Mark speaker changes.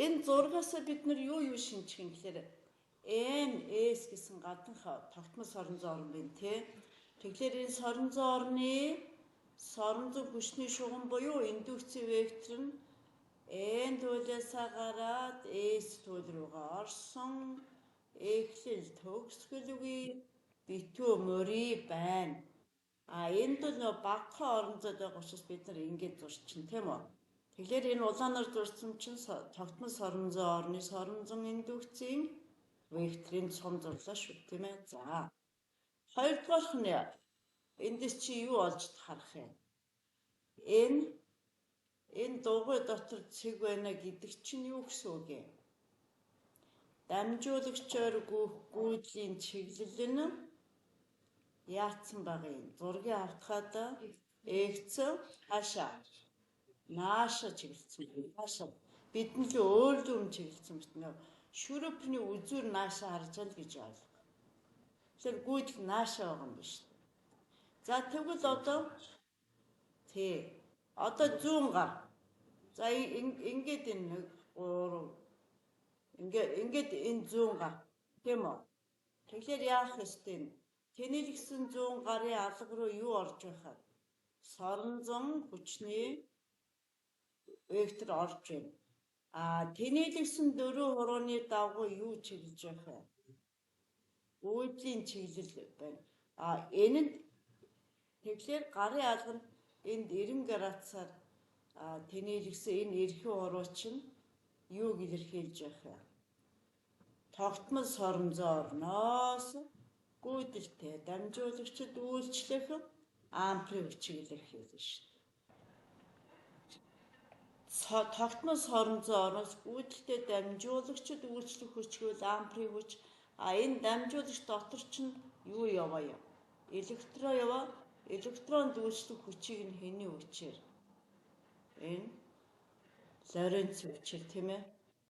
Speaker 1: энэ зургаас бид нар юу шинжих юм гэхээр NS гэсэн гаднах тогтмол соронзон орн байна тий. Тэгэхээр энэ соронзон орны соронзон хүчний шугам буюу индукцийн вектор нь N туйлаасаа гараад S туйл руугаа орсон эхлэл төгсгөл битүү мөрий байна. Энд бол нөө багахан оронзойд байгаа учраас бид нар ингэж зурчин тийм үү. Тэгэхээр энэ улаанаар зурсан чинь тогтмол соронзон орны соронзон индукцийн векторын сум зурлаа шүү тийм ээ. За. Хоёрдугаарх нь эндээс чи юу олж харах юм? Энэ дугуй дотор цэг байна гэдэг чинь юу гэсэн үг юм? Дамжуулагчаар гүйх гүйдлийн чиглэл нь яатсан байгаа юм. Зургийг автахад X хаашаа нааша чиглэлсэн байна. Хаашаа бидний л өөр юм чиглэлсэн байна. Шүрөпний үзүүр нааша харж байгаа л гэж ойлгох. Тэгэхээр гүйдэл нааша байгаа юм биш. За тэгвэл одоо одоо 100 гар. За ингээд энэ 3 ингээд энэ 100 гар. Тийм үү? Тэгэхээр яах ёстой юм? Тэнэлгсэн 100 гарын алга руу юу орж байхаа? Соронзон хүчний вектор орж байна. Тэнэлгсэн 4 хурууны дагуу юу чиглэж байх вэ? Гүйдлийн чиглэл байна. Энэ нь тэгэхээр гарын алга нь энд 90 градусаар тэнэлгсэн энэ эрхээ хуруу чинь юуг илэрхийлж байх вэ? Тогтмол соронзон орноос гүйдэлтэй дамжуулагчид үйлчлэх ампери хүчийг илэрхийлнэ шүү дээ. Тогтмол соронзон орноос гүйдэлтэй дамжуулагчид үйлчлэх хүч гэвэл ампери хүч. Энэ дамжуулагч дотор чинь юу яваа юм? Электрон яваа. Электронд үйлчлэх хүчийг нь хэний хүчээр? Энэ Лоренц хүчээр тийм ээ.